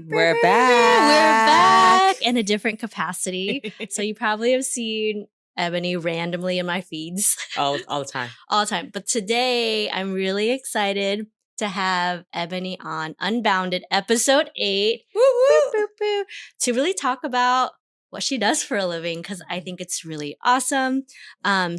We're We're back. back in a different capacity. So you probably have seen Ebony randomly in my feeds all the time. all the time. But today I'm really excited to have Ebony on Unbounded Ep.8 Woo woo. to really talk about what she does for a living because I think it's really awesome.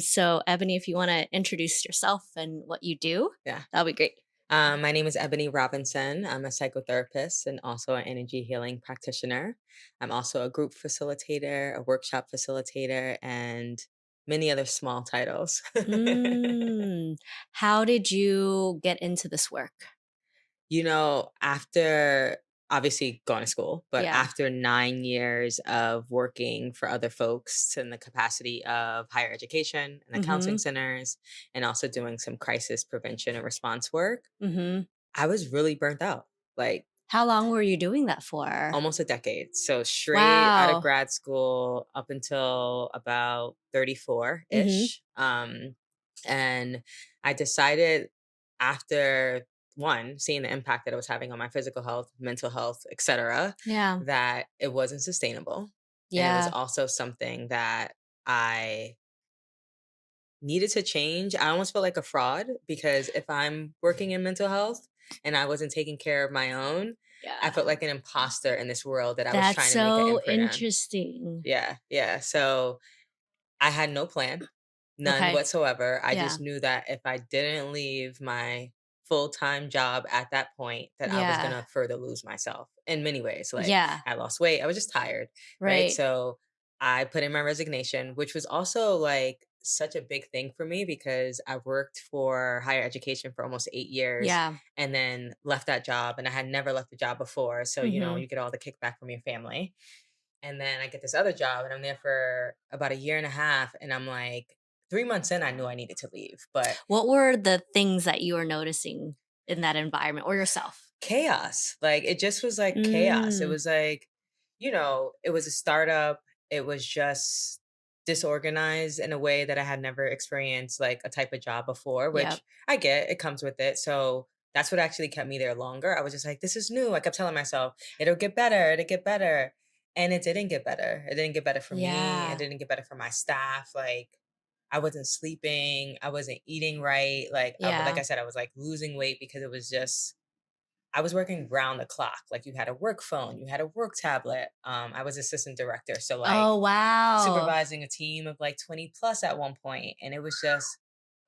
So Ebony, if you want to introduce yourself and what you do, Yeah. that'll be great. My name is Ebony Robinson. I'm a psychotherapist and also an energy healing practitioner. I'm also a group facilitator, a workshop facilitator, and many other small titles. How did you get into this work? After obviously going to school, but Yeah. after 9 years of working for other folks in the capacity of higher education and the counseling centers, and also doing some crisis prevention and response work, I was really burnt out. Like How long were you doing that for? almost a decade. So straight out of Wow. grad school up until about 34-ish. And I decided after one, seeing the impact that it was having on my physical health, mental health, etc., Yeah. that it wasn't sustainable. And it was Yeah. also something that I needed to change. I almost felt like a fraud because if I'm working in mental health and I wasn't taking care of my own, I felt like an imposter in this world that I was That's trying to make an so imprint on. interesting. Yeah. So I had no plan, none Okay. whatsoever. I Yeah. just knew that if I didn't leave my full-time job at that point, that I was Yeah. gonna further lose myself in many ways. Like Yeah. I lost weight, I was just tired, right? Right. So I put in my resignation, which was also like such a big thing for me because I worked for higher education for almost 8 years Yeah. and then left that job. And I had never left the job before. So, Mhm. you get all the kickback from your family. And then I get this other job and I'm there for about a year and a half. And I'm like, 3 months in, I knew I needed to leave. But What were the things that you were noticing in that environment or yourself? chaos. Like it just was like chaos. It Mm. was like, it was a startup. It was just disorganized in a way that I had never experienced like a type of job before, Yep. which I get, it comes with it. So that's what actually kept me there longer. I was just like, this is new. I kept telling myself, it'll get better, it'll get better. And it didn't get better. It didn't get better for me. Yeah. It didn't get better for my staff. Like I wasn't sleeping. I wasn't eating right. Like like Yeah. I said, I was like losing weight because it was just I was working round the clock. Like you had a work phone, you had a work tablet. I was assistant director, so like Oh, wow. supervising a team of like 20 plus at one point, and it was just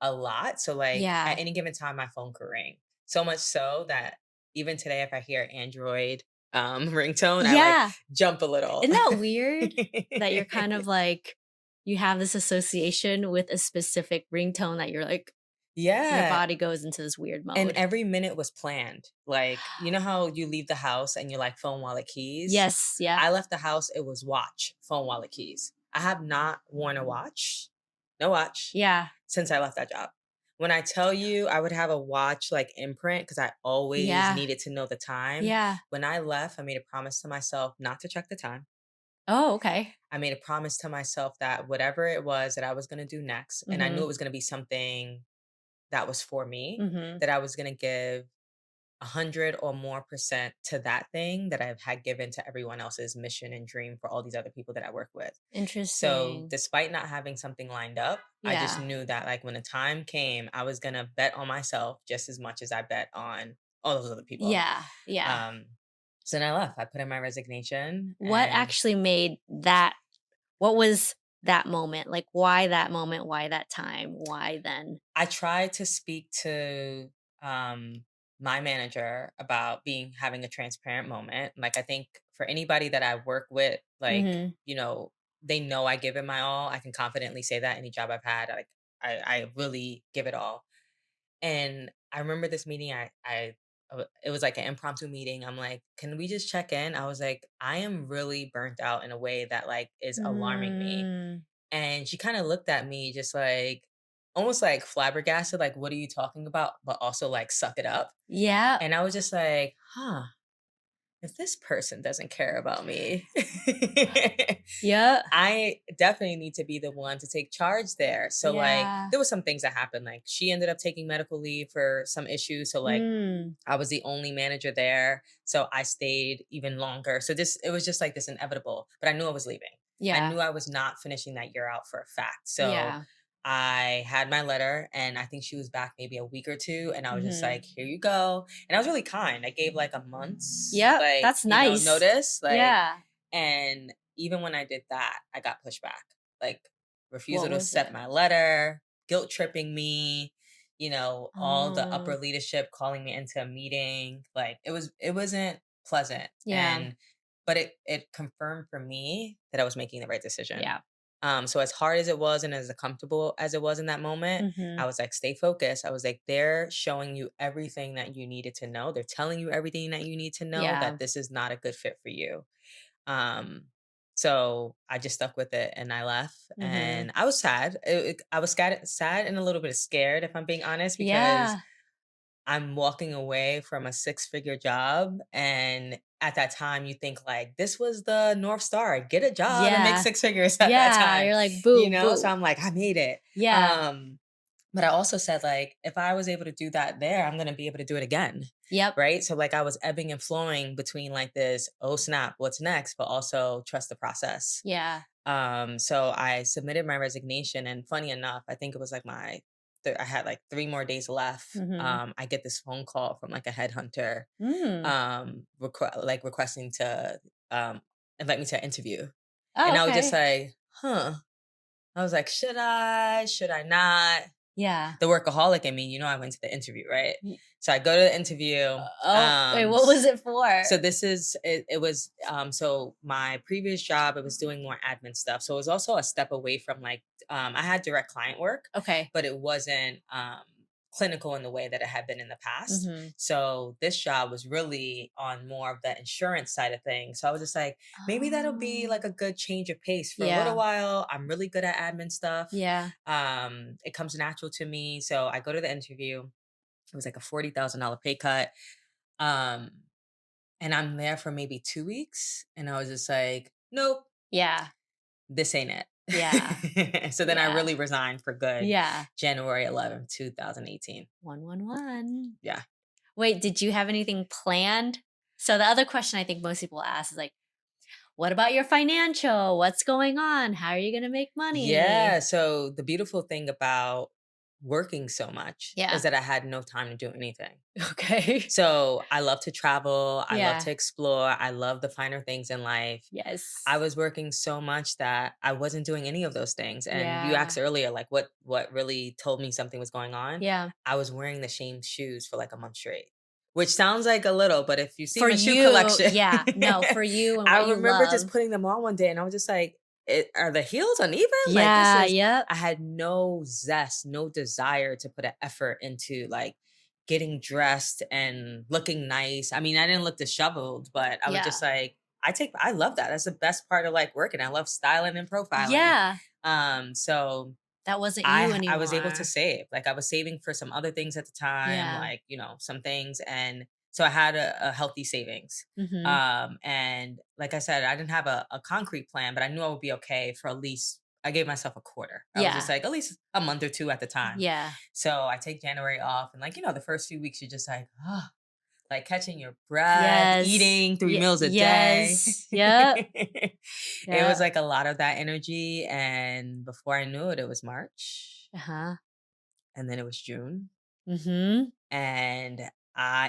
a lot. So like Yeah. at any given time, my phone could ring. So much so that even today, if I hear Android ringtone, I like Yeah. jump a little. Isn't that weird that you're kind of like, you have this association with a specific ringtone that you're like, your Yeah. body goes into this weird And mode. every minute was planned. Like, you know how you leave the house and you're like phone, wallet, keys? Yes. Yeah. I left the house, it was watch, phone, wallet, keys. I have not worn a watch, no watch, Yeah. since I left that job. When I tell you I would have a watch like imprint because I always Yeah. needed to know the time. Yeah. When I left, I made a promise to myself not to check the time. Oh, okay. I made a promise to myself that whatever it was that I was going to do next, and I knew it was going to be something that was for me, Mm-hmm. that I was going to give 100 or more percent to that thing that I've had given to everyone else's mission and dream for all these other people that I work with. So Interesting. despite not having something lined up, I just Yeah. knew that like when the time came, I was gonna bet on myself just as much as I bet on all those other people. Yeah. Yeah. So then I left. I put in my resignation. What And actually made that? What was that moment? Like, why that moment? Why that time? Why then? I tried to speak to my manager about having a transparent moment. Like I think for anybody that I work with, like, Mm-hmm. they know I give it my all. I can confidently say that any job I've had, like I really give it all. And I remember this meeting, it was like an impromptu meeting. I'm like, can we just check in? I was like, I am really burnt out in a way that like is alarming me. Mm. And she kind of looked at me just like almost like flabbergasted, like, what are you talking about? But also like, suck it up. Yeah. And I was just like, huh, if this person doesn't care about me, Yeah. I definitely need to be the one to take charge there. So like Yeah. there was some things that happened. Like she ended up taking medical leave for some issues. So like Mm. I was the only manager there. So I stayed even longer. So it was just like this inevitable, but I knew I was leaving. I Yeah. knew I was not finishing that year out for a fact. So Yeah. I had my letter and I think she was back maybe a week or two. And I was just Mhm. like, here you go. And I was really kind. I gave like a month's Yep, like, that's nice. notice. Like, Yeah. and even when I did that, I got pushed back. Like refusal What to was accept it? my letter, guilt tripping me, all the upper Oh. leadership calling me into a meeting. Like it wasn't pleasant. Yeah. And but it confirmed for me that I was making the right decision. Yeah. So as hard as it was and as comfortable as it was in that moment, I Mhm. was like, stay focused. I was like, they're showing you everything that you needed to know. They're telling you everything that you need to know Yeah. that this is not a good fit for you. Um, so I just stuck with it and I left Mhm. and I was sad. I was sad and a little bit scared, if I'm being honest, because Yeah. I'm walking away from a six-figure job. And at that time, you think like, this was the North Star, get a job and make Yeah. six figures at that Yeah, time, you're like, "Boo, So boo." I'm like, I made it. Yeah. Um, but I also said, like, if I was able to do that there, I'm gonna be able to do it again. Yep. Right. So like I was ebbing and flowing between like this, oh snap, what's next, but also trust the process. Yeah. So I submitted my resignation, and funny enough, I think it was like I had like 3 more days left. Mhm. I get this phone call from like a headhunter, Mm. requesting to um invite me to an interview, Oh, and I was just okay. like, huh. I was like, should I? Should I not? Yeah. The workaholic in me, I went to the interview, right? Y So I go to the interview. oh, wait, what was it for? So this is it was so my previous job, it was doing more admin stuff. So it was also a step away from like I had direct client work, Okay. but it wasn't clinical in the way that it had been in the past. Mhm. So this job was really on more of the insurance side of things. So I was just like, maybe that'll be Oh. like a good change of pace for a little Yeah. while. I'm really good at admin stuff. Yeah. It comes natural to me. So I go to the interview. It was like a $40,000 pay cut. Um, and I'm there for maybe 2 weeks, and I was just like, "Nope, Yeah. this ain't Yeah. it." So then I Yeah. really resigned for good, Yeah. January 11th, 2018. 111. Yeah. Wait, did you have anything planned? So the other question I think most people ask is like, "What about your financial? What's going on? How are you gonna make Yeah, money?" so the beautiful thing about working so much is Yeah. that I had no time to do anything. Okay. So I love to travel, I love Yeah. to explore, I love the finer things in life. I Yes. was working so much that I wasn't doing any of those things. And you Yeah. asked earlier, like what really told me something was going on. Yeah. I was wearing the same shoes for like a month straight, which sounds like a little, but if you see For my shoe you, collection, yeah. No, for you and I what you remember just love. putting them on one day, and I was just like, are the heels uneven? Like this Yeah, is. yep. I had no zest, no desire to put an effort into like getting dressed and looking nice. I mean, I didn't look disheveled, but I was just Yeah. like, I love that. That's the best part of like working. I love styling and profiling. Yeah. So That wasn't you I was able to anymore. save. Like I was saving for some other things at the time, Yeah. like, some things. And so I had a healthy savings. Mhm. And like I said, I didn't have a concrete plan, but I knew I would be okay for at least, I gave myself a quarter. I was just Yeah. like, at least a month or two at the time. Yeah. So I take January off, and like, the first few weeks you're just like, oh, like catching your breath, Yes. eating 3 meals a day. Yes. Yep. It was Yep. like a lot of that energy. And before I knew it, it was March, Uh-huh. and then it was June. Mhm. And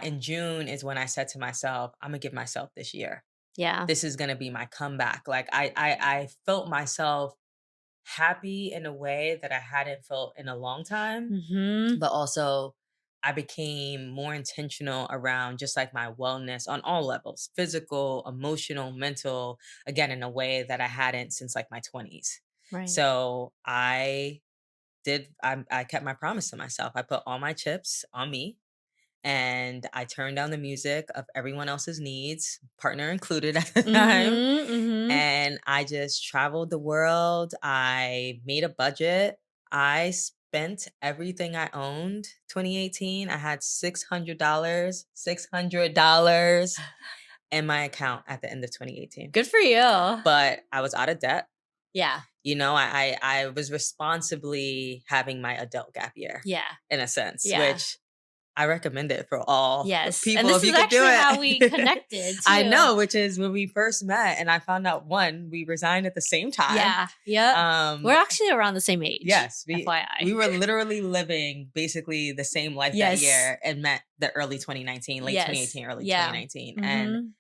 in June is when I said to myself, I'm gonna give myself this year. Yeah. This is gonna be my comeback. Like I felt myself happy in a way that I hadn't felt in a long time, Mhm. but also I became more intentional around just like my wellness on all levels, physical, emotional, mental, again, in a way that I hadn't since like my 20s. Right. So I kept my promise to myself. I put all my chips on me, and I turned down the music of everyone else's needs, partner included at the time. Mhm. Mhm. And I just traveled the world. I made a budget. I spent everything I owned 2018. I had $600, $600. in my account at the end of 2018. Good for you. But I was out of debt. Yeah. You know, I was responsibly having my adult gap year Yeah. in a sense, Yeah. which I recommend it for all Yes. And people this if is you could do actually how we it. connected I too. know, which is when we first met and I found out one, we resigned at the same time. Yeah. Yep. Um We're actually around the same age. yes, FYI. we were literally living basically the same life that Yes. year and met the early 2019, late Yes. 2018, early Yeah. 2019. And Mhm.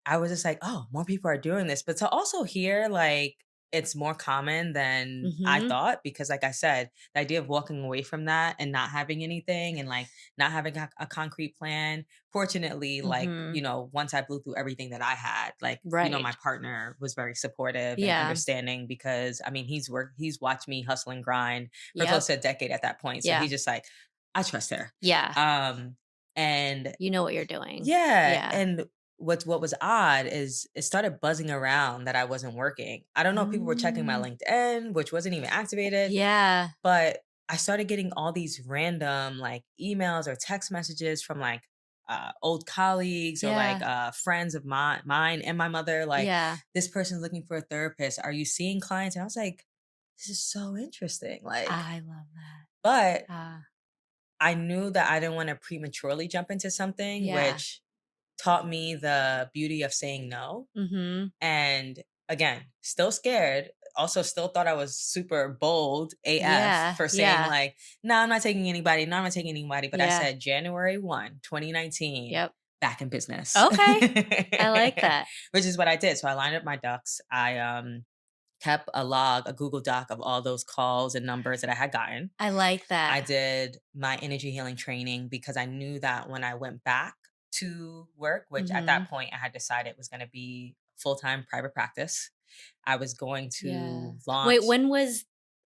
I was just like, "Oh, more people are doing this." But to also hear, like, it's more common than I Mhm. thought because, like I said, the idea of walking away from that and not having anything and, like, not having a concrete plan. Fortunately, like, Mhm. once I blew through everything that I had, like, my Right. partner was very supportive and Yeah. understanding because, I mean, he's watched me hustle and grind for close Yep. to a decade at that point. So Yeah. he's just like, "I trust her." Yeah. Um, and You know what you're doing. yeah, Yeah. and what was odd is it started buzzing around that I wasn't working. I don't know if people were checking my Mm. LinkedIn, which wasn't even activated, Yeah. but I started getting all these random like emails or text messages from like old colleagues or like Yeah. friends of mine and my mother. Like, Yeah. this person's looking for a therapist. Are you seeing clients? And I was like, this is so interesting. Like, I love that. but Ah. I knew that I didn't want to prematurely jump into something, Yeah. which taught me the beauty of saying no. Mhm. And again, still scared. Also, still thought I was super bold AF Yeah. for saying, Yeah. like, no, I'm not taking anybody. No, I'm not taking anybody. But I Yeah. said January 1, 2019, Yep. back in business, Okay. I like that. which is what I did. So I lined up my ducks. I kept a log, a Google Doc of all those calls and numbers that I had gotten. I like I that. did my energy healing training because I knew that when I went back to work, which at that Mhm. point I had decided was going to be full-time private practice, I was going Yeah. to Wait, launch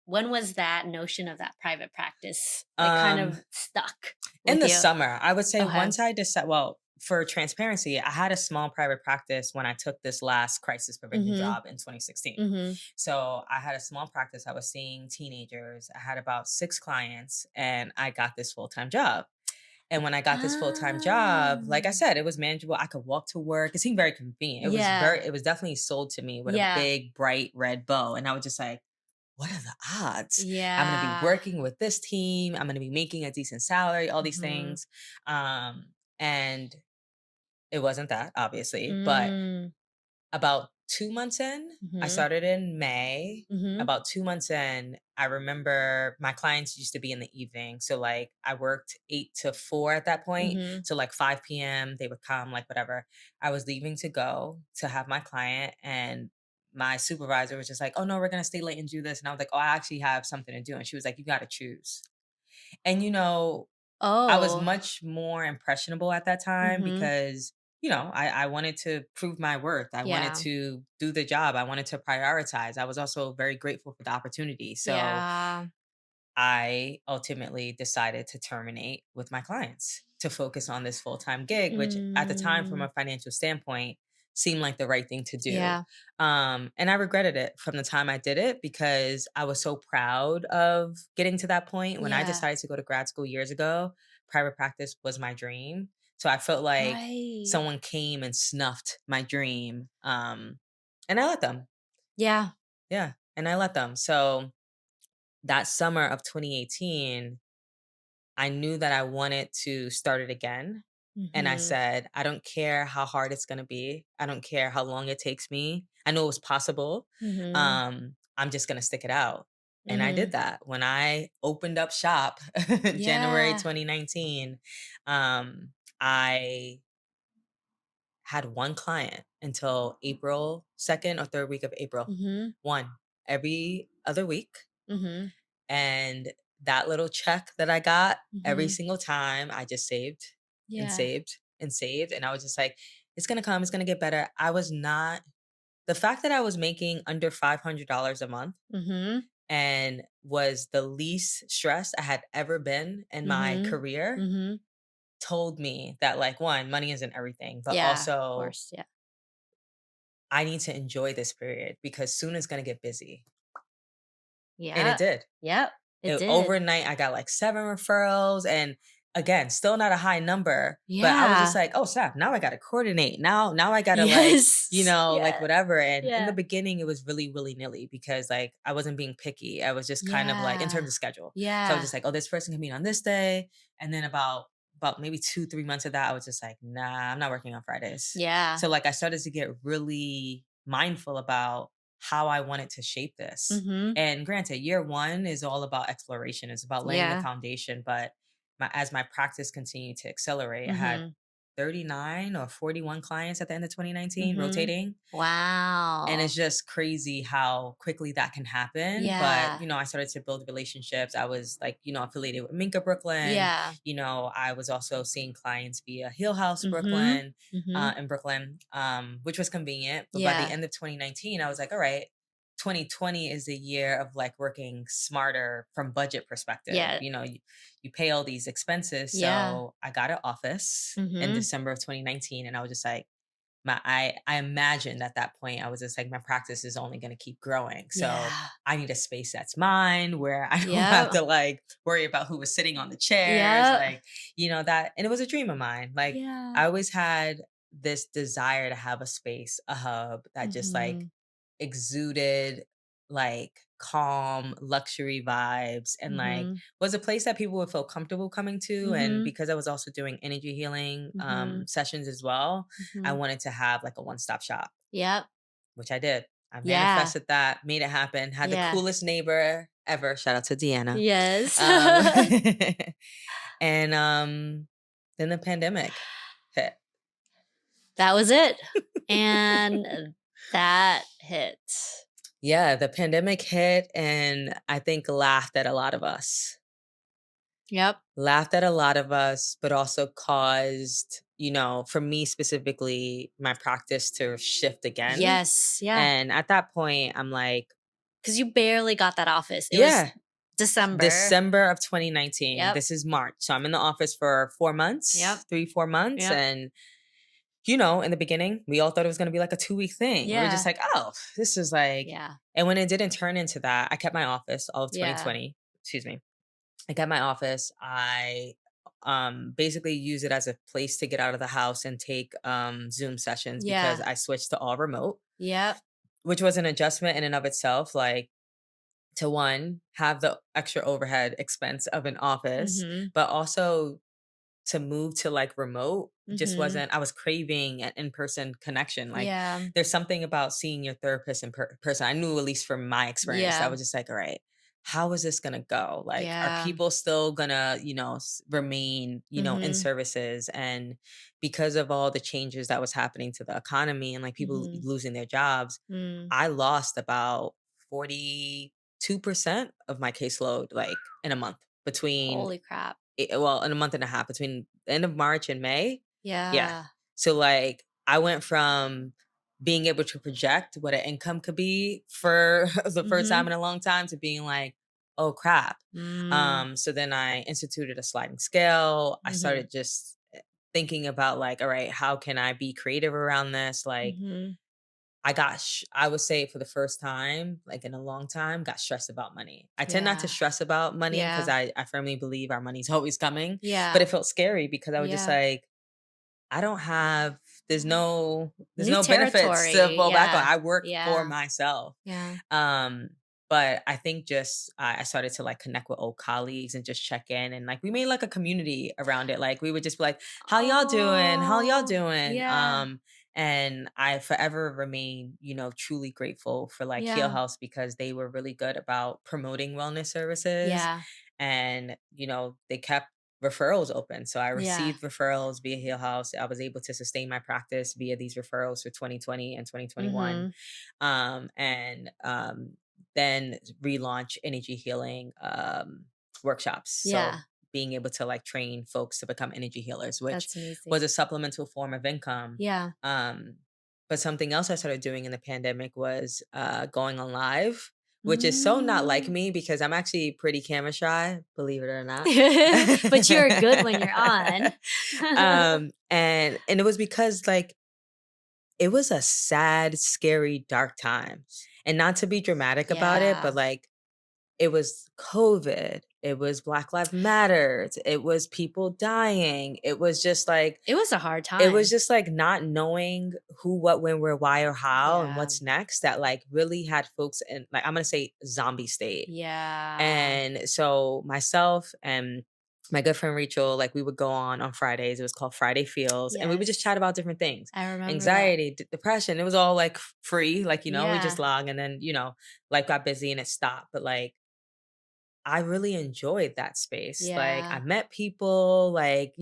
when was that notion of that private practice, like, kind um of stuck in with the you? summer. I would say Okay. once I decided, well, for transparency, I had a small private practice when I took this last crisis prevention Mhm. job in 2016. Mhm. So I had a small practice. I was seeing teenagers. I had about 6 clients and I got this full-time job. And when I got this full-time job, like I Ah. said, it was manageable. I could walk to work. It seemed very convenient. Yeah. It was definitely sold to me with a Yeah. big, bright red bow. And I was just like, what are the odds? I'm going to be Yeah. working with this team. I'm going to be making a decent salary, all these Mhm. things. And it wasn't that, obviously. But Mm. about 2 months in, I Mhm. started in May. Mhm. About 2 months in, I remember my clients used to be in the evening. So, like, I worked 8 to 4 at that point. Mhm. So, like, 5 p.m., they would come, like, whatever. I was leaving to go to have my client, and my supervisor was just like, oh, no, we're going to stay late and do this. And I was like, oh, I actually have something to do. And she was like, you got to choose. And, I was Oh. much more impressionable at that time Mhm. because, I wanted to prove my worth. I wanted Yeah. to do the job. I wanted to prioritize. I was also very grateful for the opportunity. So Yeah. I ultimately decided to terminate with my clients to focus on this full time gig, which at the time, from Mm. a financial standpoint, seemed like the right thing to do. Yeah. And I regretted it from the time I did it because I was so proud of getting to that point. When I Yeah. decided to go to grad school years ago, private practice was my dream. So I felt like Right. someone came and snuffed my dream. And I let them. Yeah. Yeah. And I let them. So that summer of 2018, I knew that I wanted to start it again. And I Mhm. said, I don't care how hard it's going to be. I don't care how long it takes me. I know it was possible. Mhm. I'm just going to stick it out. And I did Mhm. that when I opened up shop January Yeah. 2019. Um, I had one client until April 2nd or third week of April. Mhm. One every other week. Mhm. And that little check that I got every Mhm. single time, I just saved and Yeah. saved and saved. And I was just like, it's going to come, it's going to get better. I was not, the fact that I was making under $500 a month Mhm. and was the least stressed I had ever been in my Mhm. career Mhm. told me that, like, one, money isn't everything, but Yeah, of also course, yeah. I need to enjoy this period because soon it's going to get busy. And it Yeah. did. Yep, it did. Overnight, I got like 7 referrals, and again, still not a high number, but I was just Yeah. like, "Oh, snap, now I gotta coordinate. Now I gotta, like, Yes. like, Yeah. whatever." And in the Yeah. beginning, it was really willy-nilly because, like, I wasn't being picky. I was just kind of, like, in Yeah. terms of schedule. So I was Yeah. just like, "Oh, this person can meet on this day." And then about maybe 2, 3 months of that, I was just like, "Nah, I'm not working on Fridays." Yeah. So, like, I started to get really mindful about how I wanted to shape this. Mhm. And granted, year 1 is all about exploration. It's about laying the Yeah. foundation, but as my practice continued to accelerate, I had Mhm. 39 or 41 clients at the end of 2019 Mhm. rotating. And Wow. it's just crazy how quickly that can happen. But, Yeah. I started to build relationships. I was like, affiliated with Minka Brooklyn. Yeah. I was also seeing clients via Hill House Mhm. Brooklyn, Mhm. in Brooklyn, which was convenient. But by the Yeah. end of 2019, I was like, all right, 2020 is the year of like working smarter from budget perspective. Yeah. You pay all these expenses. Yeah. So I got an office in Mhm. December of 2019, and I was just like, I imagined at that point, I was just like, my practice is only gonna keep growing. So Yeah. I need a space that's mine where I don't have Yep. to like worry about who was sitting on the chairs, Yep. like, that. And it was a dream of mine. Like, Yeah. I always had this desire to have a space, a hub that just like Mhm. exuded like calm luxury vibes, and like Mhm. was a place that people would feel comfortable coming to. And Mhm. because I was also doing energy healing Mhm. sessions as well, I Mhm. wanted to have like a one-stop shop, Yep. which I did. I Yeah. manifested that, made it happen, had the Yeah. coolest neighbor ever. Shout out to Deanna. Yes. Um, and then the pandemic hit. That was it. And that hit. Yeah, the pandemic hit, and I think laughed at a lot of us. Yep. Laughed at a lot of us, but also caused, for me specifically, my practice to shift again. Yes. Yeah. And at that point, I'm like, Because you barely got that office. It was yeah, December. December of 2019. Yep. This is March. So I'm in the office for 4 months, Yep. 3, 4 months. Yep. And, in the beginning, we all thought it was going to be like a 2-week thing. We were just Yeah. like, oh, this is like, Yeah. and when it didn't turn into that, I kept my office all of Yeah. 2020. Excuse me. I kept my office. I basically use it as a place to get out of the house and take Zoom sessions because Yeah. I switched to all remote, Yep. which was an adjustment in and of itself. Like, to one, have the extra overhead expense of an office, Mhm. but also to move to like remote just Mhm. wasn't. I was craving an in-person connection. Like, Yeah. there's something about seeing your therapist in person. I knew, at least from my experience, I Yeah. was just like, all right, how is this gonna go? Like, are Yeah. people still gonna, remain, in Mhm. services? And because of all the changes that was happening to the economy and like people Mhm. losing their jobs, Mm. I lost about 42% of my caseload, like, in a month, between Holy crap. well, in a month and a half, between the end of March and May. Yeah. Yeah. So, like, I went from being able to project what an income could be for the first time Mhm. in a long time to being like, oh crap. Mm. So then I instituted a sliding scale. I Mhm. started just thinking about like, all right, how can I be creative around this? Like, Mhm. I would say for the first time, like in a long time, got stressed about money. I tend not to Yeah. stress about money because Yeah. I firmly believe our money's always coming. But Yeah. it felt scary because I was just Yeah. like, I don't have, there's New no benefits to territory. fall back on. Yeah. I work for Yeah. myself. Yeah. Um, but I think just I started to like connect with old colleagues and just check in, and like we made like a community around it. Like, we would just be like, how y'all doing? How y'all Oh, doing? yeah. And I forever remain, truly grateful for like Heal Yeah. House because they were really good about promoting wellness services. Yeah. And, they kept referrals open. So I Yeah. received referrals via Heal House. I was able to sustain my practice via these referrals for 2020 and 2021. Mhm. And then relaunch energy healing workshops. So Yeah. being able to like train folks to become energy healers, which That's was amazing. a supplemental form of income. Yeah. Um, but something else I started doing in the pandemic was going on live, which is so not like Mm. me because I'm actually pretty camera shy, believe it or not. But you're good when you're on. And it was because like it was a sad, scary, dark time. And not to be dramatic about it, but Yeah. like it was COVID. It was Black Lives Matter. It was people dying. It was just like It was a hard time. not knowing who, what, when, where, why, or how, and Yeah. what's next that like really had folks in like I'm gonna say zombie state. Yeah. And so myself and my good friend Rachel, like we would go on Fridays. It was called Friday Feels, and we would just Yes. chat about different things, I remember that. anxiety, depression. It was all like free, like we just Yeah. log, and then life got busy and it stopped. But like I really enjoyed that space. Like I Yeah. met people, like,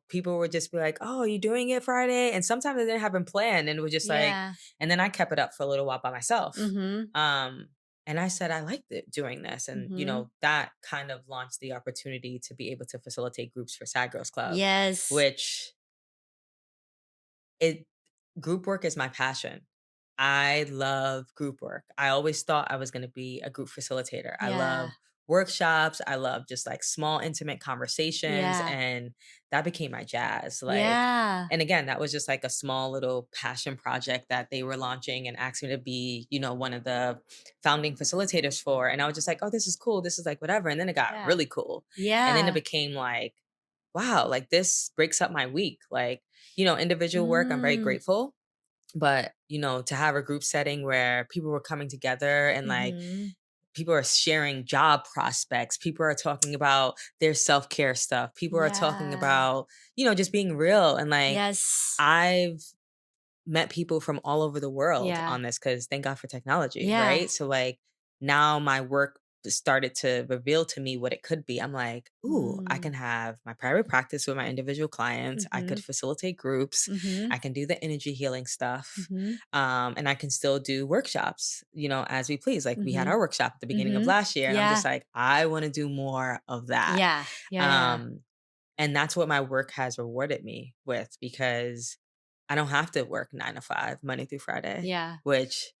people would just be like, "Oh, you doing it Friday?" And sometimes they didn't have them planned and it was just like, Yeah. and then I kept it up for a little while by myself. Mhm. Um, and I said I liked it doing this. And, Mhm. that kind of launched the opportunity to be able to facilitate groups for Sad Girls Club, Yes. which it group work is my passion. I love group work. I always thought I was going to be a group facilitator. I Yeah. love workshops. I love just like small intimate conversations, Yeah. and that became my jazz. Like Yeah. and again, that was just like a small little passion project that they were launching and asked me to be, one of the founding facilitators for. And I was just like, "Oh, this is cool. This is like whatever." And then it got Yeah. really cool. And then it Yeah. became like, wow, like this breaks up my week. Like, individual work, I'm very Mm. grateful, but to have a group setting where people were coming together and like Mhm. people are sharing job prospects, people are talking about their self-care stuff, people are talking Yeah. about just being real, and like Yes. I've met people from all over the world Yeah. on this because thank God for technology, Yeah. right? So like now my work started to reveal to me what it could be. I'm like, ooh, I Mm. can have my private practice with my individual clients. I could Mhm. facilitate groups. Mhm. I can do the energy healing stuff. Mhm. And I can still do workshops, as we please. Like we had our Mhm. workshop at the beginning of Mhm. last year, and I'm just Yeah. like, I want to do more of that. Yeah. Yeah, yeah. Um, and that's what my work has rewarded me with because I don't have to work 9 to 5, Monday through Friday, Yeah. which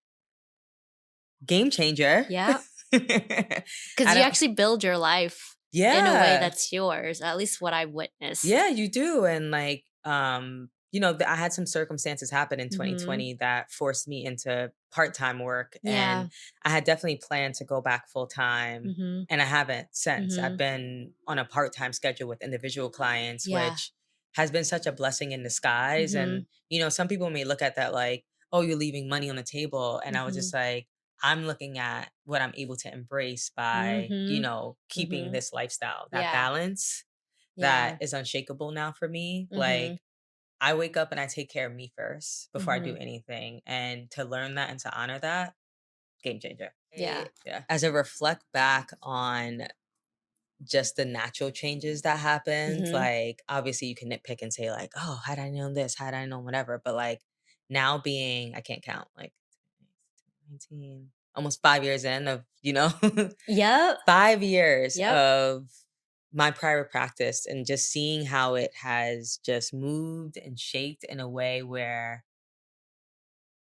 game changer. Yeah. I 'Cause you don't actually build your life in a way Yeah. that's yours, at least what I Yeah, witnessed. you do, and, like, I had some circumstances happen in Mhm. 2020 that forced me into part-time work, and Yeah. I had definitely planned to go back full-time, Mhm. and I haven't since. I've Mhm. been on a part-time schedule with individual clients, Yeah. which has been such a blessing in disguise, and, Mhm. some people may look at that like, "Oh, you're leaving money on the table," and I was just Mhm. like, I'm looking at what I'm able to embrace by, Mhm. keeping Mhm. this lifestyle, that Yeah. balance that Yeah. is unshakable now for me. Mhm. Like, I wake up and I take care of me first before I do Mhm. anything. And to learn that and to honor that, game changer. Yeah. Yeah. As I reflect back on just the natural changes that happened, Mhm. like, obviously you can nitpick and say, like, oh, had I known this, had I known whatever. But like, now being, I can't count, like, 19, almost 5 years in of, Yep. 5 years Yep. of my private practice and just seeing how it has just moved and shaped in a way where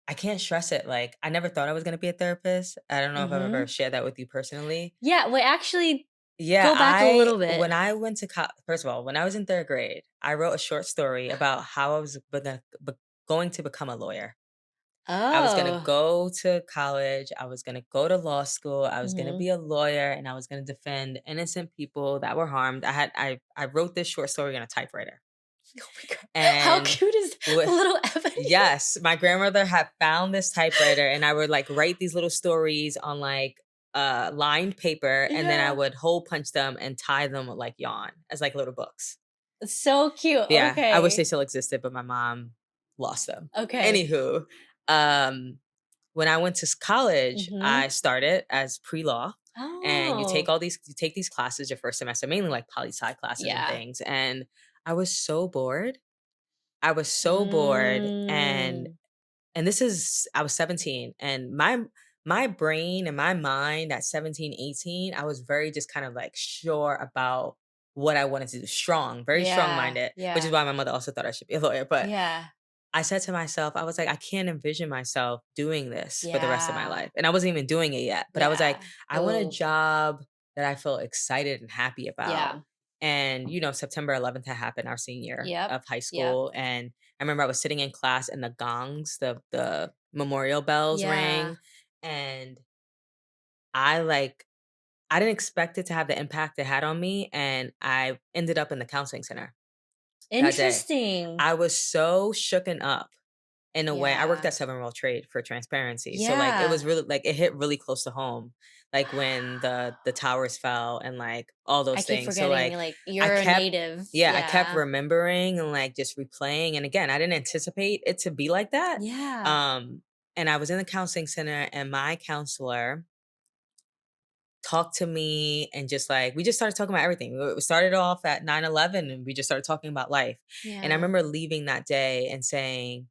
I can't stress it. Like, I never thought I was going to be a therapist. I don't know if I've ever Mhm. shared that with you personally. Yeah, wait, actually, Yeah, go back a little bit. when I went to, first of all, when I was in third grade, I wrote a short story about how I was going to become a lawyer. I was gonna Oh. go to college, I was gonna go to law school, I was gonna Mhm. be a lawyer, and I was gonna defend innocent people that were harmed. I wrote this short story on a typewriter. Oh my god. How And cute is wi little Ebony? yes, my grandmother had found this typewriter, and I would, like, write these little stories on, like, lined paper, and then I Yeah. would hole punch them and tie them with, like, yarn as, like, little books. So cute. Yeah, I wish they Okay. still existed, but my mom lost them. Okay. Anywho, um when I went to college, Mhm. I started as pre-law, and Oh. you take these classes your first semester, mainly like poli-sci classes and Yeah. things, and I was so bored. I was so bored, Mm. and this is I was 17, and my brain and my mind at 17, 18, I was very just kind of like sure about what I wanted to do, strong, very Yeah. strong-minded, which is Yeah. why my mother also thought I should be a lawyer, but Yeah. I said to myself, I was like, I can't envision myself doing this for the rest of my Yeah. life. And I wasn't even doing it yet. But I was like, Yeah. I want a Oh. job that I feel excited and happy about. Yeah. And, September 11th had happened, our senior year Yep. of high Yep. school. And I remember I was sitting in class and the gongs, the memorial bells Yeah. rang. And I like I didn't expect it to have the impact it had on me, and I ended up in the counseling center that day. Interesting. I was so shooken up in a way. I worked Yeah. at Seven World Trade for transparency, so, like, it Yeah. was really like, it hit really close to home, like, when the towers fell and, like, all I those keep things. So, forgetting, like, like, I you're a kept native. yeah, I kept Yeah. remembering and, like, just replaying, and again, I didn't anticipate it to be like that. Yeah. Um, and I was in the counseling center, and my counselor talked to me and just, like, we just started talking about everything. We started off at 9/11, and we just started talking about life. And I Yeah. remember leaving that day and saying,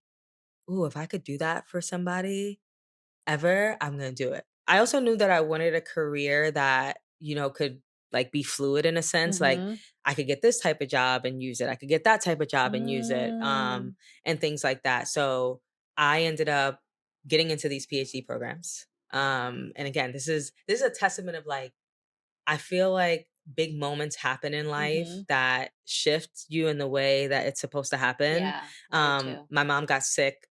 "Ooh, if I could do that for somebody ever, I'm gonna do it." I also knew that I wanted a career that, could, like, be fluid in a sense. Like, Mhm. I could get this type of job and use it. I could get that type of job and use it, Mm. and things like that. So I ended up getting into these PhD programs. And again, this is a testament of, like, I feel like big moments happen in life Mhm. that shift you in the way that it's supposed to happen. Yeah, I do too. My mom got sick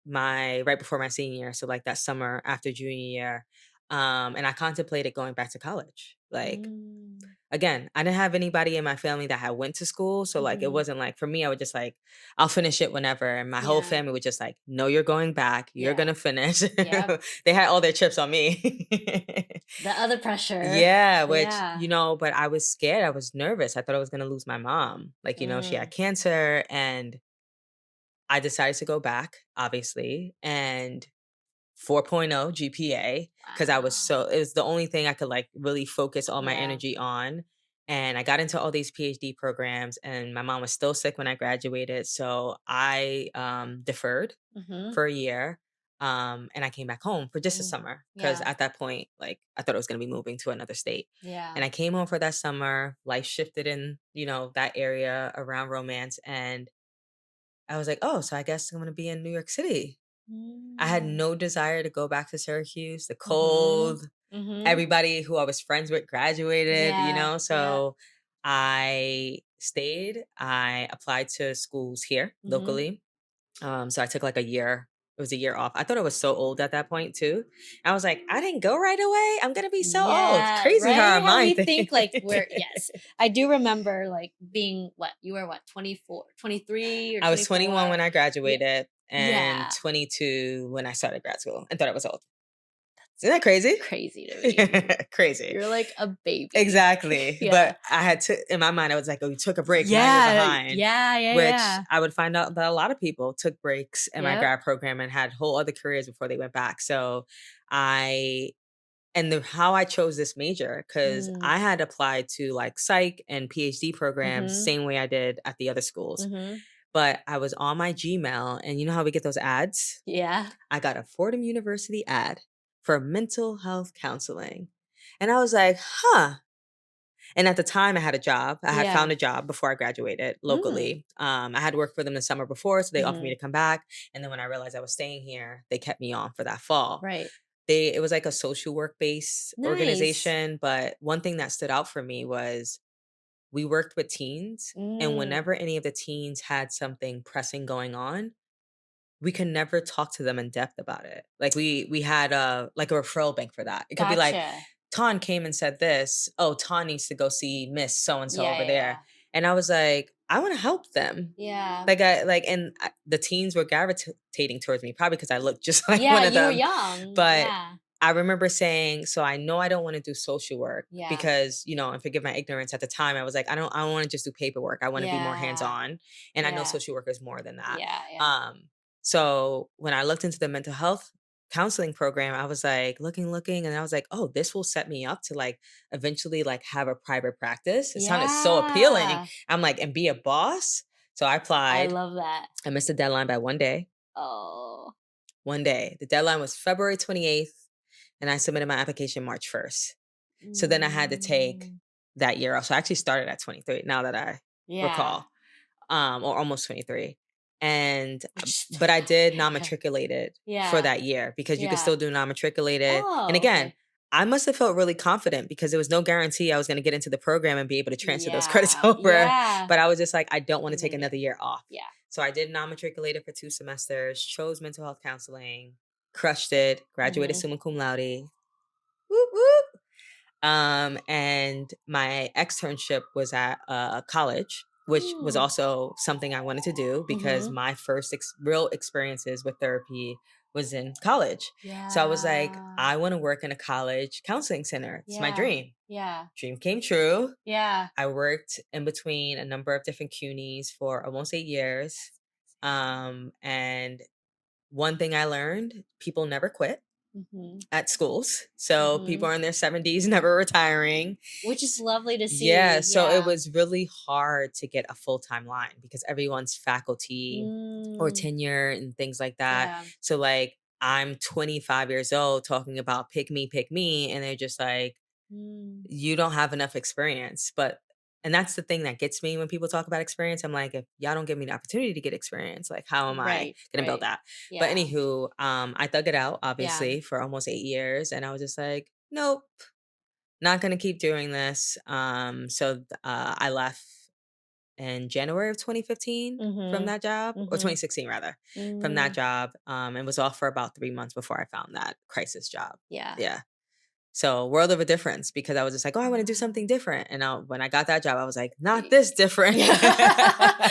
my right before my senior year, so, like, that summer after junior year. And I contemplated going back to college. Like, Mm. again, I didn't have anybody in my family that had went to school, so, like, it Mhm. wasn't like for me, I would just, like, I'll finish it whenever, and my whole Yeah. family was just like, "No, you're going back. You're Yeah. gonna finish." Yep. They had all their chips on me. The other pressure. Yeah, which, Yeah. but I was scared. I was nervous. I thought I was gonna lose my mom. Like, she Mm. had cancer, and I decided to go back, obviously, and 4.0 GPA, because Wow. it was the only thing I could, like, really focus all my Yeah. energy on. And I got into all these PhD programs, and my mom was still sick when I graduated. So I deferred Mhm. for a year. And I came back home for just a Mm. summer because Yeah. at that point, like, I thought I was going to be moving to another state. Yeah. And I came home for that summer. Life shifted in, that area around romance. And I was like, oh, so I guess I'm going to be in New York City. I had Mm. no desire to go back to Syracuse, the Mhm. cold. Mhm. Everybody who I was friends with graduated, Yeah. Yeah. so I stayed. I applied to schools here Mhm. locally. So I took like a year. It was a year off. I thought I was so old at that point too. I was like, I didn't go right away. I'm gonna be so old. Yeah, Crazy how our right? How mind we think like we're think. yes. I do remember like being what? You were what? 24, 23 or I was 21 when 24? I Yeah. graduated and Yeah. 22 when I started grad school and thought I was old. Isn't that crazy? Crazy to me. Crazy. You're like a baby. Exactly. Yeah. But I had to in my mind, I was like, "Oh, you took a break. Now you're Yeah. behind," Yeah, yeah, which yeah. I would find out that a lot of people took breaks in my Yep. grad program and had whole other careers before they went back. So I and how I chose this major, because Mm. I had applied to, like, psych and PhD programs Mhm. same way I did at the other schools. Mhm. But I was on my Gmail, and you know how we get those ads? Yeah. I got a Fordham University ad for mental health counseling. And I was like, huh. And at the time, I had a job. I had Yeah. found a job before I graduated Mm. locally. I had worked for them the summer before, so they offered me Mhm. to come back. And then when I realized I was staying here, they kept me on for that fall. Right. It was like a social work based Nice. organization, but one thing that stood out for me was we worked with teens, and Mm. whenever any of the teens had something pressing going on, we can never talk to them in depth about it. Like, we had a like a referral bank for that. It could be like, Gotcha. Tawn came and said this. Oh, Tawn needs to go see Miss so and so Yeah, over yeah, there. yeah. And I was like, I want to help them. Yeah. The teens were gravitating towards me, probably because I looked just like Yeah, one of you were them. young. But Yeah. I remember saying, so I know I don't want to do social work Yeah. because, and forgive my ignorance at the time, I was like, I don't want to just do paperwork. I want to be more hands Yeah. on. And I know Yeah. social work is more than that. Yeah, yeah. Um, so when I looked into the mental health counseling program, I was like looking, and I was like, oh, this will set me up to, like, eventually, like, have a private practice. It sounded so appealing. Yeah. I'm like, and be a boss. So I I applied. love that. I missed the deadline by one day. Oh. One day. The deadline was February 28th, and I submitted my application March 1st. So then I had to take Mm. that year off. So I actually started at 23 now that I Yeah. recall, or almost 23. And Which is but I did okay. non-matriculated for Yeah. that year because you could Yeah. still do non-matriculated. And Oh, again, okay. I must have felt really confident because there was no guarantee I was going to get into the program and be able to transfer those credits Yeah. over. Yeah. But I was just like, I don't want to You take need it. another year off. Yeah. So I did non-matriculated for 2 semesters, chose mental health counseling, crushed it, graduated Mhm. summa cum laude. Whoop, whoop. And my externship was at a college, which was Mm. also something I wanted to do because Mhm. my first real experiences with therapy was in college. So I was like, Yeah. I want to work in a college counseling center. It's my Yeah. dream. Yeah. Dream came true. Yeah. I worked in between a number of different CUNYs for almost 8 years. And one thing I learned, people never quit Mhm. at schools. So people Mhm. are in their 70s, never retiring. Which is lovely to Yeah, see. so it Yeah. was really hard to get a full-time line because everyone's faculty or Mm. tenure and things like that. Yeah. So like I'm 25 years old talking about pick me, and they're just like, Mm. you don't have enough experience. And that's the thing that gets me when people talk about experience. I'm like, if y'all don't give me the opportunity to get experience, like how am I Right. gonna build Right. that? But Yeah. anywho, I thug it out Yeah. obviously for almost 8 years, and I was just like, nope, not gonna keep doing this. I left in January of 2015 from Mhm. that job, or Mhm. 2016 rather, from that Mm. job, and was off for about 3 months before I found that crisis job. Yeah. Yeah. So world of a difference because I was just like, oh, I want to do something Wow. different. And when I got that job, I was like, not Y this different. Yeah.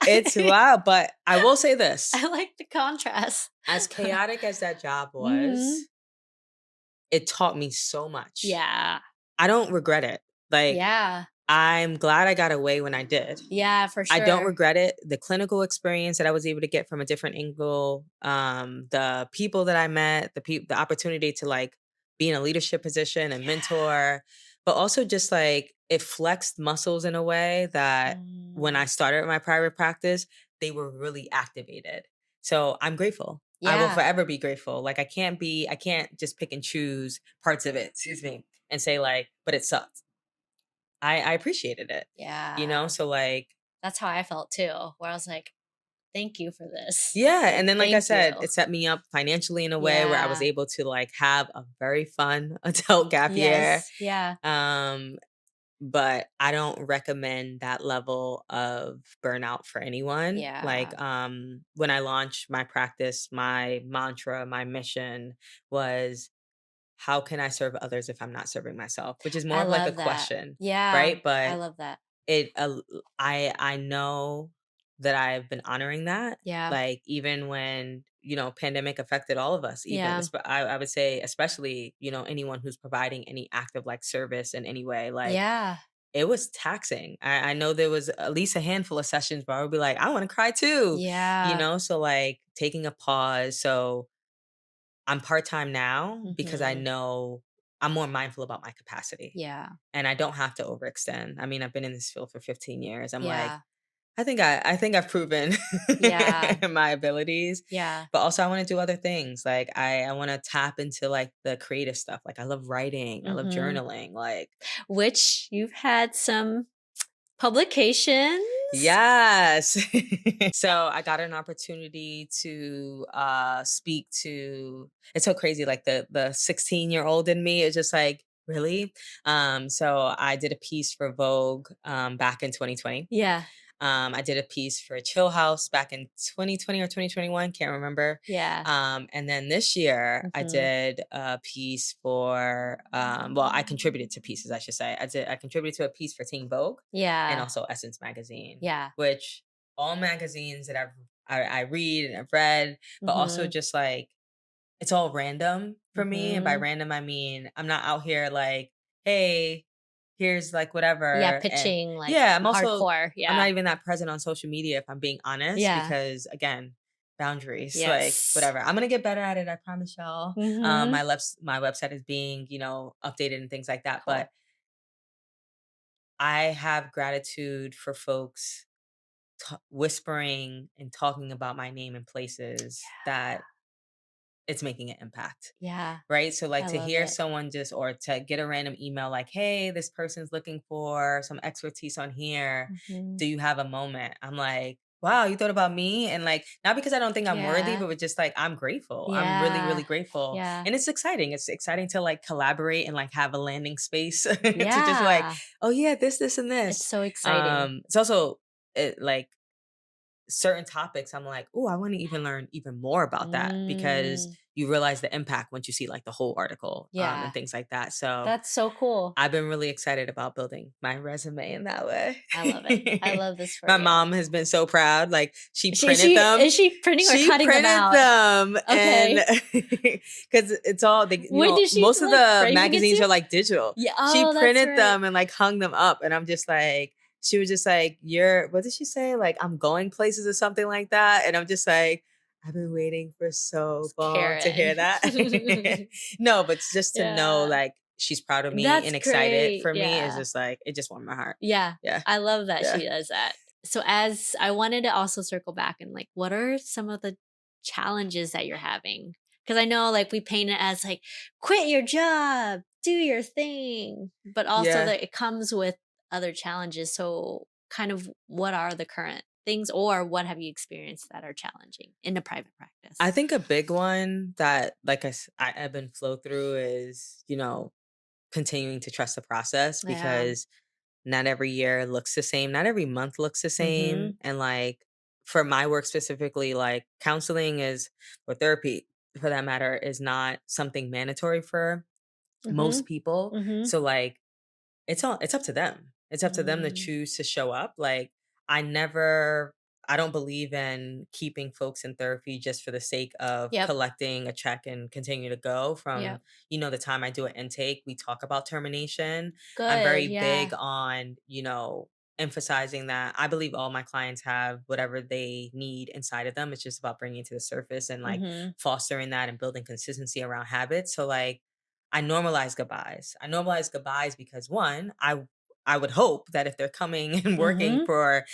It's wild, but I will say I this: like the contrast. as chaotic as that job Mhm. was, it taught me so much. Yeah. I don't regret it. Like, Yeah. I'm glad I got away when I did. Yeah, for I don't sure. regret it. The clinical experience that I was able to get from a different angle, the people that I met, the opportunity to like be in a leadership position and mentor, but also just like it flexed muscles in a way that when I Mm. started my private practice, they were really activated. So I'm grateful. I will Yeah. forever be grateful. Like I can't just pick and choose parts of it, excuse me, and say like, but it sucked. I appreciated it. Yeah. So like That's how I felt too, where I was like, "Thank you for this. yeah, Like, and then like I thank said, you." it set me up financially in a way where I was Yeah. able to like have a very fun adult gap year. Yes. Yeah. Um, but I don't recommend that level of burnout for anyone. Yeah. Like when I launched my practice, my mantra, my mission was how can I serve others if I'm not serving myself? Which is more I of like a love that. question, Yeah. right? I But love that. it I know that I've been honoring that, Yeah. like, even when, pandemic affected all of us, even Yeah. I would say especially, anyone who's providing any active, like, service in any way, like, Yeah. it was taxing. I know there was at least a handful of sessions where I would be like, "I wanna cry too," Yeah. So, like, taking a pause, so I'm part-time now because I Mhm. know I'm more mindful about my capacity, Yeah. and I don't have to overextend. I mean, I've been in this field for 15 years. I'm like, Yeah. I think I've proven Yeah. my abilities, Yeah. but also I wanna do other things. Like, I wanna tap into, like, the creative stuff. Like, I love writing, I love Mhm. journaling, like Which you've had some publications? yes. So, I got an opportunity to, speak to it's so crazy, like, the 16-year-old in me is just like, "Really?" So I did a piece for Vogue, back in 2020. Yeah. I did a piece for Chill House back in 2020 or 2021, can't remember. Yeah. And then this year, I Mhm. did a piece for, well, I contributed to pieces, I should say. I contributed to a piece for Teen Vogue and Yeah. also Essence Magazine, Yeah. which all magazines that I read and I've read, but also Mhm. just like it's all random for me. And by Mhm. random, I mean I'm not out here like, hey, here's like Yeah, whatever. And pitching, like, yeah, hardcore. I'm Yeah. not even that present on social media if I'm being honest, Yeah. because again, boundaries, like Yes. whatever. I'm gonna get better at it, I promise y'all. Mhm. My website is being, updated and things like that. But Cool. I have gratitude for folks whispering and talking about my name in places that it's making an impact. Yeah. Right? So, like, I to love hear it. someone just or to get a random email like, "Hey, this person's looking for some expertise on here. Mhm. Do you have a moment?" I'm like, "Wow, you thought about me?" And, like, not because I don't think I'm worthy, Yeah. but with just, like, I'm grateful. I'm really, Yeah. really grateful. Yeah. And it's exciting. It's exciting to, like, collaborate and, like, have a landing space to just, like, Yeah. "Oh, yeah, this, and It's this." so exciting. It's also, like certain topics, I'm like, oh, I want to even learn even more about that, because Mm. you realize the impact once you see like the whole article, and Yeah. things like that. So That's so cool. I've been really excited about building my resume in that way. I love it. I love this for My you. mom has been so proud. Like, she She printed she them. is she printing or She cutting them printed out? them, and Okay. because it's all they, Wait, did she most of like the framing it magazines too? are like digital. Yeah. She Oh, that's printed right. them and like hung them up, and I'm just like, she was just like, "You're," what did she say? Like, "I'm going places," or something like that, and I'm just like, I've been waiting for so It's long to hear Karen. that. No, but just to know, Yeah. like, she's proud of me That's and excited great. for me is Yeah. just like, it just warmed my heart. Yeah. Yeah, I love that yeah, she does that. So as I wanted to also circle back and like, what are some of the challenges that you're having? Because I know like we paint it as like, quit your job, do your thing, but also yeah. that it comes with other challenges. So kind of what are the current things or what have you experienced that are challenging in the private I practice? think a big one that, like, I ebb and flow through is, continuing to trust the process, Yeah. because not every year looks the same. Not every month looks the same. Mhm. And like, for my work specifically, like, counseling is, or therapy for that matter, is not something mandatory for most Mhm. people. Mhm. So like, it's up to them. It's up to them to Mm. choose to show up. Like, I never I don't believe in keeping folks in therapy just for the sake of Yep. collecting a check and continue to go. From, Yep. the time I do an intake, we talk about termination. I'm Good. very big Yeah. on, emphasizing that I believe all my clients have whatever they need inside of them. It's just about bringing it to the surface and like Mhm. fostering that and building consistency around habits. So like, I normalize goodbyes. I normalize goodbyes because, one, I would hope that if they're coming and working Mhm. for,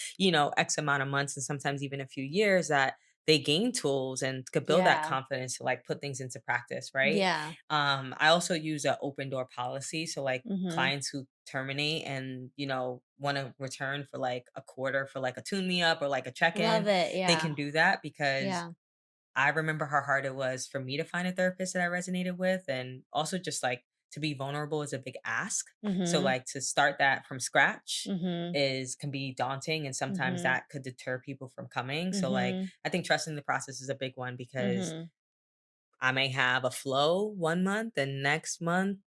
X amount of months and sometimes even a few years, that they gain tools and could build that Yeah. confidence to like put things into practice, right? Yeah. I also use an open door policy. So like, Mhm. clients who terminate and, want to return for like a quarter for like a tune me up or like a check-in, Love it. they Yeah. can do that, because Yeah. I remember how hard it was for me to find a therapist that I resonated with. And also, just like, to be vulnerable is a big ask. So Mhm. like, to start that from scratch Mhm. is can be daunting, and sometimes Mhm. that could deter people from coming. So like, Mhm. I think trusting the process is a big one, because Mhm. I may have a flow one month and next month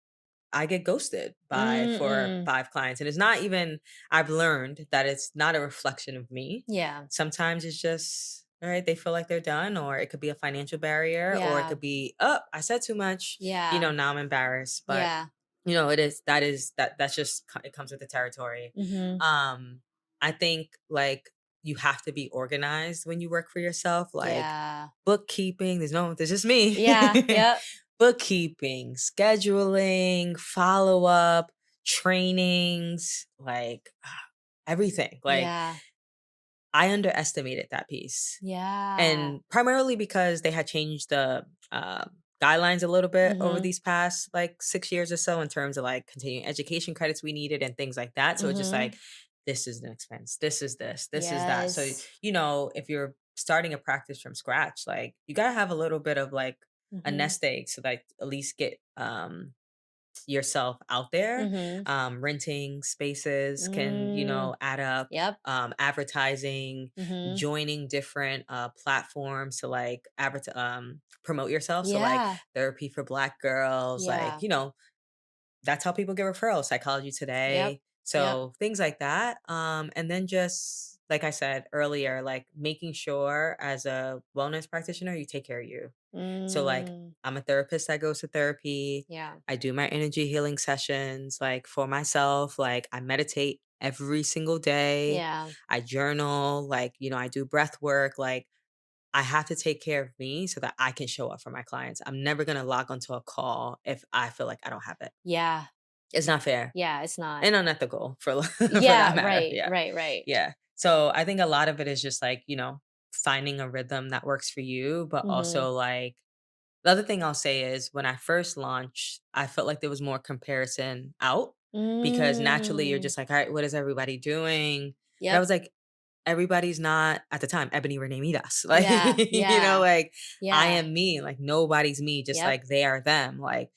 I get ghosted by for Mm-mm. 5 clients, and it's not even, I've learned that it's not a reflection of me. Yeah. Sometimes it's just, all right, they feel like they're done, or it could be a financial barrier, or it Yeah. could be, "Oh, I said too much," Yeah. now I'm embarrassed, but, Yeah. that's just it comes with the territory. Mhm. Um, I think, like, you have to be organized when you work for yourself, like, Yeah. bookkeeping, there's just me. Yeah. Yep. Bookkeeping, scheduling, follow-up, trainings, like, everything. Like, Yeah. I underestimated that piece. Yeah. And primarily because they had changed the, guidelines a little bit over Mhm. these past, like, 6 years or so, in terms of, like, continuing education credits we needed and things like that. So it's just Mhm. like, this is an expense, this is that. So, Yes. if you're starting a practice from scratch, like, you gotta have a little bit of, like, a Mhm. nest egg, so that at least get, yourself out there. Mhm. Renting spaces can, Mm. add up. Yep. Advertising, Mhm. joining different platforms to like promote yourself. So like, Yeah. therapy for Black girls, like, Yeah. that's how people get referrals. Psychology Yep. Today. Yep. So things like that. And then just like I said earlier, like, making sure as a wellness practitioner, you take care of you. So like, Mm. I'm a therapist that goes to therapy. Yeah. I do my energy healing sessions like for myself. Like, I meditate every single day. Yeah. I journal, like, I do breath work. Like, I have to take care of me so that I can show up for my clients. I'm never going to log onto a call if I feel like I don't have it. Yeah. It's not fair Yeah. It's not. and unethical for for that Yeah. matter. Right. Yeah. Right. Right. Yeah. So I think a lot of it is just like, finding a rhythm that works for you, but Mhm. also like, the other thing I'll say is, when I first launched, I felt like there was more comparison out, because naturally you're Mm. just like, all right, what is everybody doing? But I Yep. was like, everybody's not at the time Ebony Renee Midas. Like, Yeah. Yeah. like, I Yeah. am me. Like, nobody's me, just Yep. like they are them. Like,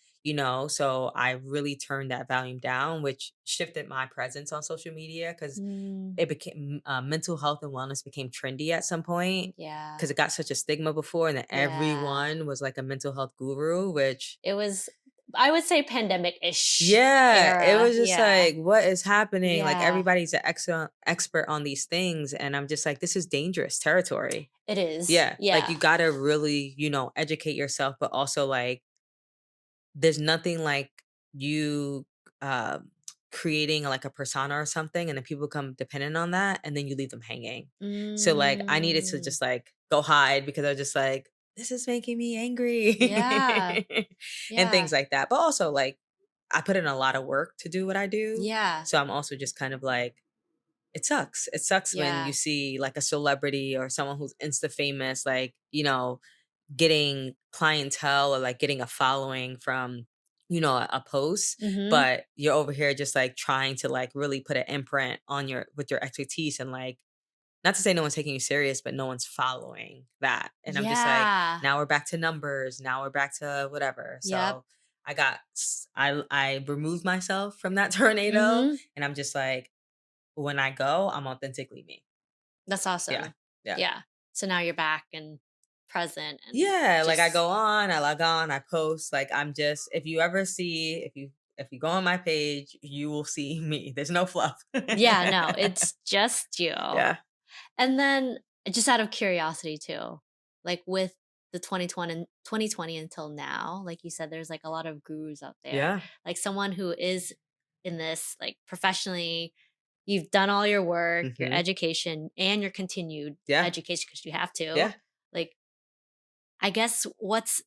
So I really turned that volume down, which shifted my presence on social media because Mm, it became mental health and wellness became trendy at some point yeah. because it got such a stigma before, and then Yeah. everyone was like a mental health guru, which It was, I would say, pandemic-ish yeah, it era. was just Yeah. like, what is happening? Like Yeah. everybody's an expert on these things, and I'm just like, this is dangerous territory. It is. Yeah, like Yeah. you gotta really, educate yourself, but also like there's nothing like you um creating like a persona or something, and then people become dependent on that, and then you leave them hanging. So like I needed to Mm. just like go hide because I was just like, this is making me Yeah. angry and Yeah. things like that. But also like I put in a lot of work to do what I do. Yeah. So I'm also just kind of like, it sucks. It sucks when you Yeah. see like a celebrity or someone who's insta famous, like, getting clientele or like getting a following from, a post, Mhm. but you're over here just like trying to like really put an imprint on your with your expertise, and like not to say no one's taking you serious, but no one's following that. And I'm just like, Yeah. now we're back to numbers, now we're back to whatever. Yep. So I removed myself from that tornado, Mhm. and I'm just like, when I go, I'm authentically me. That's Yeah. awesome. Yeah. Yeah. So now you're back and present and Yeah, like I just go on, I log on, I post, like I'm just if you ever see if you go on my page, you will see me. There's no fluff. yeah, no, it's just you. Yeah. And then just out of curiosity too, like with the 2020 until now, like you said, there's like a lot of gurus out there. Yeah. Like someone who is in this like professionally, you've done all your work, your Mhm. education, and your continued Yeah. education because you have to. Yeah. Like, I guess what's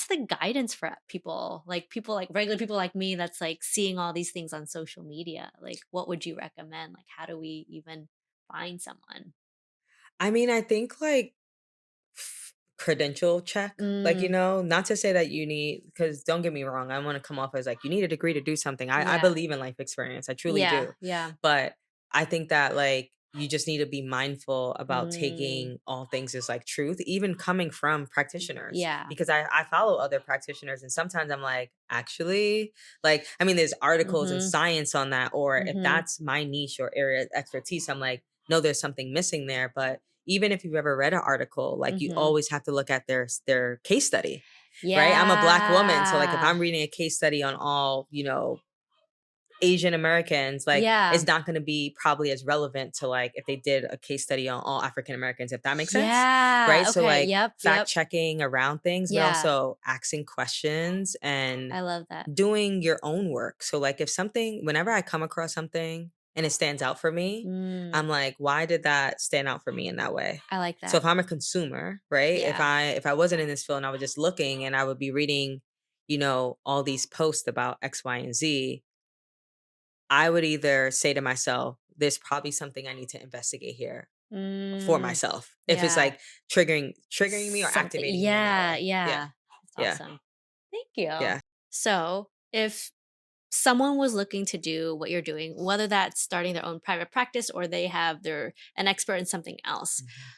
the guidance for people? Like people like regular people like me that's like seeing all these things on social media. Like what would you recommend? Like how do we even find someone? I mean, I think like credential check, like, Mm, not to say that you need, because don't get me wrong, I want to come off as like you need a degree to do something. I yeah. believe in life experience, I truly Yeah, do. yeah. But I think that like you just need to be mindful about Mm, taking all things as like truth, even coming from practitioners, yeah. because I follow other practitioners, and sometimes I'm like, actually, like, I mean, there's articles and Mhm, science on that, or if mhm, that's my niche or area of expertise, I'm like, no, there's something missing there. But even if you've ever read an article, like you mhm. always have to look at their case study, right? I'm a black woman, so like if Yeah. I'm reading a case study on all, Asian Americans, like Yeah. it's not going to be probably as relevant to like if they did a case study on all African Americans, if that makes sense. Right? Yeah. So Okay. like Yep, fact yep. checking around things, but Yeah. also asking questions and I love that. doing your own work. So like if something whenever I come across something and it stands out for me, Mm, I'm like, why did that stand out for me in that way? I like So that. if I'm a consumer, right? If Yeah. I wasn't in this field and I was just looking and I would be reading, all these posts about X, Y, and Z, I would either say to myself, there's probably something I need to investigate here for Mm, myself. If it's yeah. like triggering me or Something. activating me in that Yeah, way. Yeah. yeah. That's Yeah. awesome. Thank you. Yeah. So, if someone was looking to do what you're doing, whether that's starting their own private practice or they have their an expert in something else, Mhm.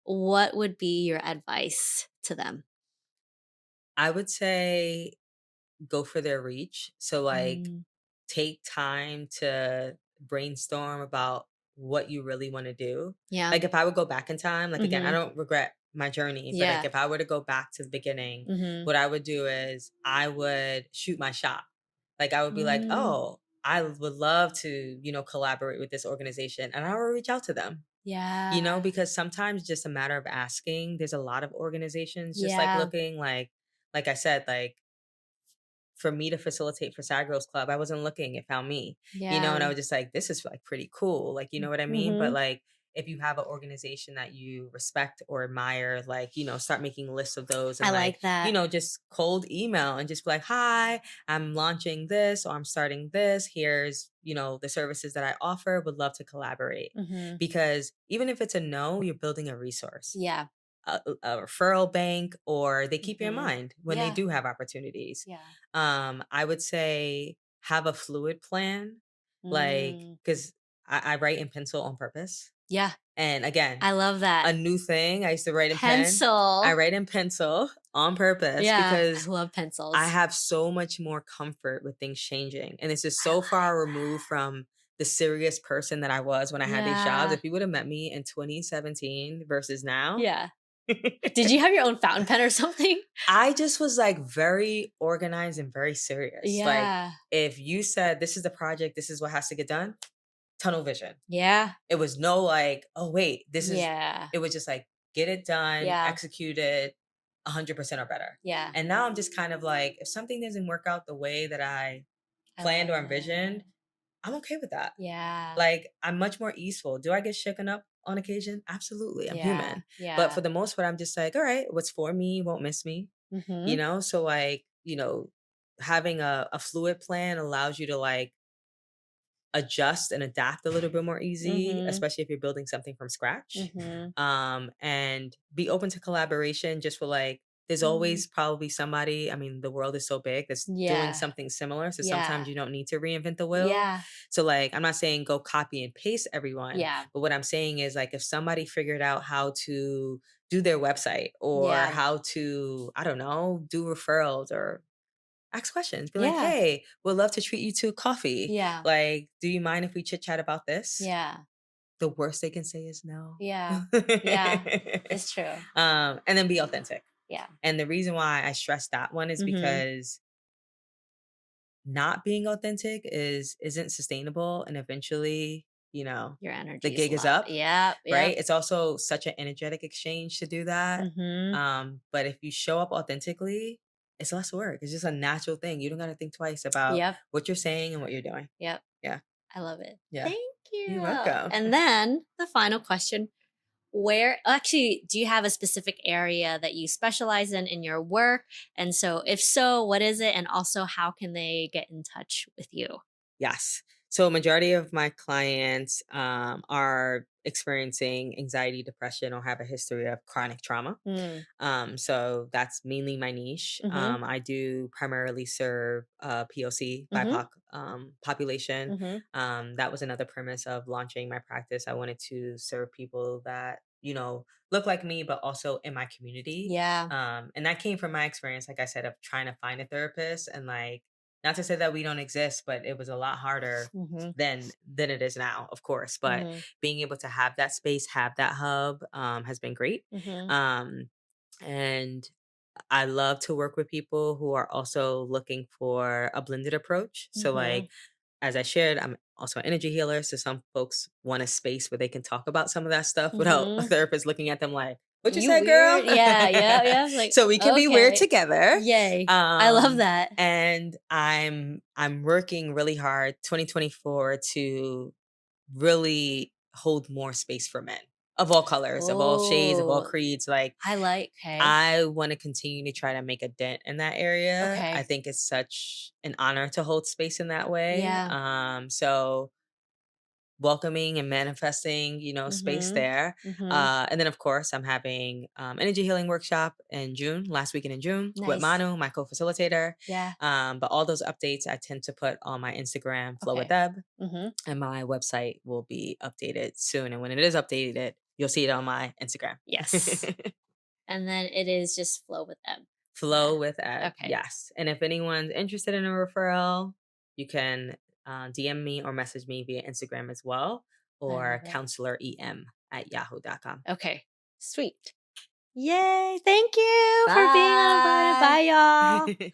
what would be your advice to them? I would say go for their reach. So like Mm, take time to brainstorm about what you really want to do. yeah. Like if I would go back in time, like again, I Mhm. don't regret my journey, but like Yeah. if I were to go back to the beginning, Mhm. what I would do is I would shoot my shot. Like I would be like, Mm, "Oh, I would love to, collaborate with this organization." And I would reach out to them. yeah. Because sometimes just a matter of asking. There's a lot of organizations just like Yeah. looking like I said, like for me to facilitate for Sad Girls Club, I wasn't looking, it found me, and I Yeah. was just like, this is like pretty cool. Like, you know what I mean? But Mhm. like, if you have an organization that you respect or admire, like, start making lists of those I and like, like that. just cold email and just be like, hi, I'm launching this or I'm starting this. Here's, the services that I offer, would love to collaborate. Mhm. Because even if it's a no, you're building a resource, Yeah. a referral bank, or they keep you in Mhm. mind when they Yeah. do have opportunities. Yeah. I would say have a fluid plan, like Mm. because I write in pencil on purpose. Yeah. And again, I love that. a new thing, I used to write in pen. I Pencil. write in pencil. on purpose Yeah, I because love I pencils. have so much more comfort with things changing, and it's just I so like far removed from the serious person that I was when I had these jobs. Yeah, If you would have met me in 2017 versus now, yeah. Did you have your own fountain pen or something? I just was like very organized and very serious. Like Yeah, if you said this is the project, this is what has to get done, tunnel vision. yeah, It was no like, oh wait, this is yeah, it was just like get it done, yeah, execute it 100% or better. yeah. And now I'm just kind of like, if something doesn't work out the way that I I planned love or it. envisioned, I'm okay with that. Yeah, Like I'm much more easeful. Do I get shaken up on occasion? Absolutely. I'm yeah, human. But for yeah. the most part, I'm just like, all right, what's for me won't miss me. Mhm, So like, having a fluid plan allows you to like adjust and adapt a little bit more easy, mhm, especially if you're building something from scratch. mhm. And be open to collaboration just for like, there's Mm, always probably somebody, I mean, the world is so big that's doing yeah, something similar. So yeah, sometimes you don't need to reinvent the wheel. yeah, So, like, I'm not saying go copy and paste everyone, yeah, but what I'm saying is like, if somebody figured out how to do their website or yeah, how to, I don't know, do referrals or ask questions. Be like, yeah, "Hey, we'd love to treat you to coffee. yeah, Like, do you mind if we chit chat about this?" yeah, The worst they can say is no. yeah, yeah. It's true. And then be authentic. Yeah. And the reason why I stress that one is Mhm. because not being authentic isn't sustainable, and eventually, Your the energy is gig is low. up, Yep, yep. right? It's also such an energetic exchange to do that. Mhm. But if you show up authentically, it's less work. It's just a natural thing. You don't got to think twice about Yep, what you're saying and what you're doing. yep. Yeah. I love it. Yeah. Thank You're you. welcome. And then the final question, where actually, do you have a specific area that you specialize in your work? And so if so, what is it? And also how can they get in touch with you? Yes. So a majority of my clients are experiencing anxiety, depression, or have a history of chronic trauma. Mm. So that's mainly my niche. Mhm. I do primarily serve POC, Mhm. BIPOC population. Mhm. That was another premise of launching my practice. I wanted to serve people that look like me, but also in my community. Yeah. And that came from my experience, like I said, of trying to find a therapist and like not to say that we don't exist, but it was a lot harder Mhm. than it is now, of course. But Mhm. being able to have that space, have that hub, has been great. Mhm. Um, and I love to work with people who are also looking for a blended approach. So, like, Mhm. as I shared, I'm also an energy healer. So, some folks want a space where they can talk about some of that stuff without a Mhm. therapist looking at them like, "What you You said, girl?" weird? Yeah, yeah, yeah. Like, So we can be weird okay. together. Yay. I love Um, that. and I'm working really hard 2024 to really hold more space for men of all colors, of all shades, of all Oh, creeds. Like I like, okay. I want to continue to try to make a dent in that area. I Okay. think it's such an honor to hold space in that way. Yeah. So welcoming and manifesting, space Mhm. there. Mhm. And then of course I'm having energy healing workshop in June, last weekend in June, with Nice. Manu, my co-facilitator. Yeah. But all those updates I tend to put on my Instagram, Flow with Okay. Deb, Mhm. and my website will be updated soon. And when it is updated, you'll see it on my Instagram. Yes. And then it is just flow with them. Yeah. Flow with Eb, Okay. yes. And if anyone's interested in a referral, you can DM me or message me via Instagram as well, I or love it. counselorem@yahoo.com. Okay. Sweet. Yay. Thank you for being unbounded. Bye. Bye, y'all.